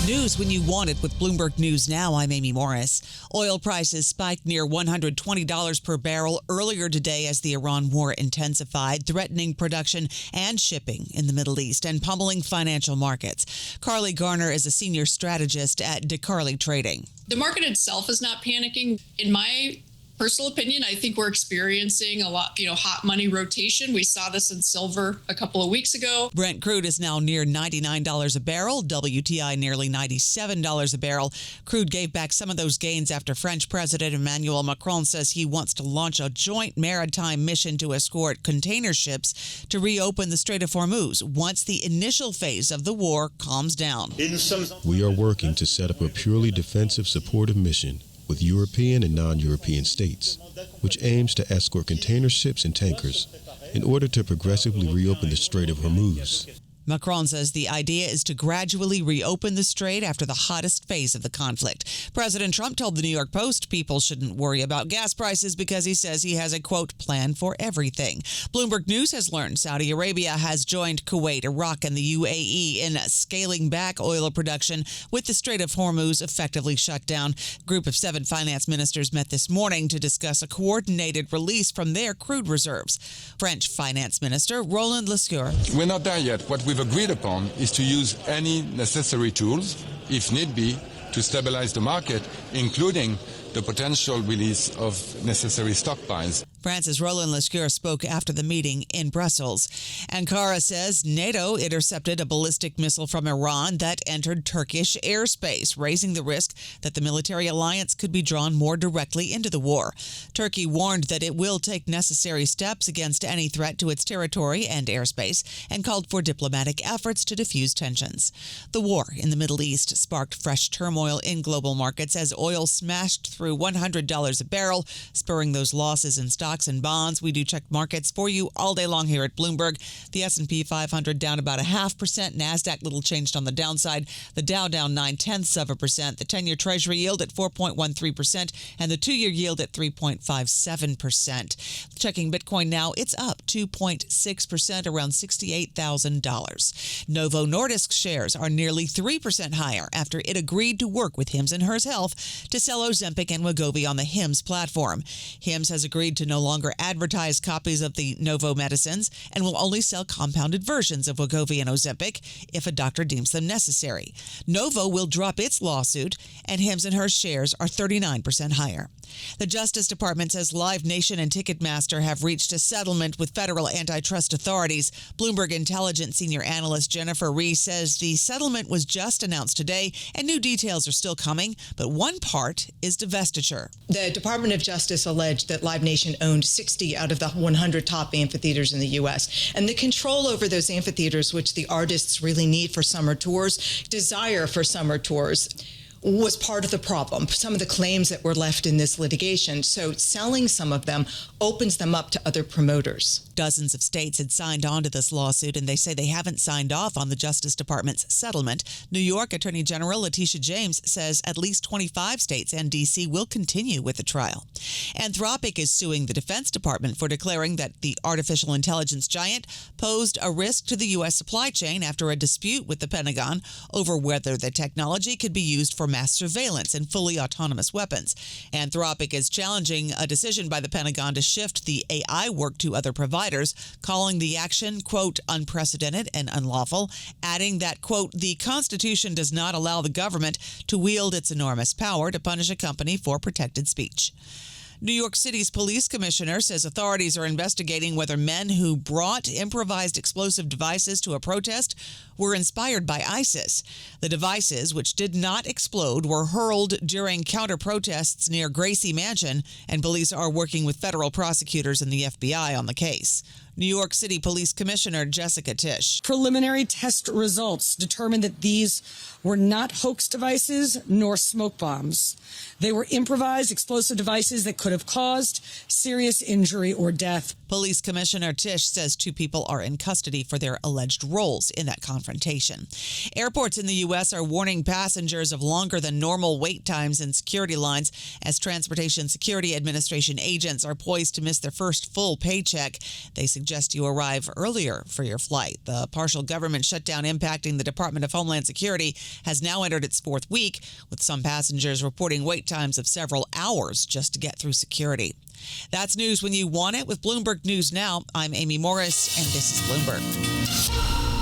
News when you want it with Bloomberg News Now. I'm Amy Morris. Oil prices spiked near $120 per barrel earlier today as the Iran war intensified, threatening production and shipping in the Middle East and pummeling financial markets. Carly Garner is a senior strategist at DeCarly Trading. The market itself is not panicking. In my personal opinion, I think we're experiencing a lot, hot money rotation. We saw this in silver a couple of weeks ago. Brent crude is now near $99 a barrel, WTI nearly $97 a barrel. Crude gave back some of those gains after French President Emmanuel Macron says he wants to launch a joint maritime mission to escort container ships to reopen the Strait of Hormuz once the initial phase of the war calms down. We are working to set up a purely defensive supportive mission with European and non-European states, which aims to escort container ships and tankers in order to progressively reopen the Strait of Hormuz. Macron says the idea is to gradually reopen the strait after the hottest phase of the conflict. President Trump told the New York Post people shouldn't worry about gas prices because he says he has a, quote, plan for everything. Bloomberg News has learned Saudi Arabia has joined Kuwait, Iraq, and the UAE in scaling back oil production with the Strait of Hormuz effectively shut down. A group of 7 finance ministers met this morning to discuss a coordinated release from their crude reserves. French Finance Minister Roland Lescure. We're not there yet. What we've agreed upon is to use any necessary tools, if need be, to stabilize the market, including the potential release of necessary stockpiles. France's Roland Lescure spoke after the meeting in Brussels. Ankara says NATO intercepted a ballistic missile from Iran that entered Turkish airspace, raising the risk that the military alliance could be drawn more directly into the war. Turkey warned that it will take necessary steps against any threat to its territory and airspace and called for diplomatic efforts to defuse tensions. The war in the Middle East sparked fresh turmoil in global markets as oil smashed through $100 a barrel, spurring those losses in stocks and bonds. We do check markets for you all day long here at Bloomberg. The S&P 500 down about 0.5%. NASDAQ little changed on the downside. The Dow down 0.9%. The 10-year Treasury yield at 4.13% and the 2-year yield at 3.57%. Checking Bitcoin now, it's up 2.6%, around $68,000. Novo Nordisk shares are nearly 3% higher after it agreed to work with Hims & Hers Health to sell Ozempic and Wegovy on the Hims platform. Hims has agreed to no longer advertise copies of the Novo medicines and will only sell compounded versions of Wegovy and Ozempic if a doctor deems them necessary. Novo will drop its lawsuit, and Hims & Hers shares are 39% higher. The Justice Department says Live Nation and Ticketmaster have reached a settlement with federal antitrust authorities. Bloomberg Intelligence senior analyst Jennifer Rhee says the settlement was just announced today and new details are still coming, but one part is divestiture. The Department of Justice alleged that Live Nation owned 60 out of the 100 top amphitheaters in the U.S. And the control over those amphitheaters, which the artists really need for summer tours, desire for summer tours, was part of the problem, some of the claims that were left in this litigation. So selling some of them opens them up to other promoters. Dozens of states had signed on to this lawsuit, and they say they haven't signed off on the Justice Department's settlement. New York Attorney General Letitia James says at least 25 states and D.C. will continue with the trial. Anthropic is suing the Defense Department for declaring that the artificial intelligence giant posed a risk to the U.S. supply chain after a dispute with the Pentagon over whether the technology could be used for mass surveillance and fully autonomous weapons. Anthropic is challenging a decision by the Pentagon to shift the AI work to other providers, calling the action, quote, unprecedented and unlawful, adding that, quote, the Constitution does not allow the government to wield its enormous power to punish a company for protected speech. New York City's police commissioner says authorities are investigating whether men who brought improvised explosive devices to a protest were inspired by ISIS. The devices, which did not explode, were hurled during counter-protests near Gracie Mansion, and police are working with federal prosecutors and the FBI on the case. New York City Police Commissioner Jessica Tisch. Preliminary test results determined that these were not hoax devices nor smoke bombs. They were improvised explosive devices that could have caused serious injury or death. Police Commissioner Tisch says 2 people are in custody for their alleged roles in that confrontation. Airports in the U.S. are warning passengers of longer than normal wait times in security lines as Transportation Security Administration agents are poised to miss their first full paycheck. They suggest suggest you arrive earlier for your flight. The partial government shutdown impacting the Department of Homeland Security has now entered its fourth week, with some passengers reporting wait times of several hours just to get through security. That's news when you want it with Bloomberg News Now. I'm Amy Morris, and this is Bloomberg.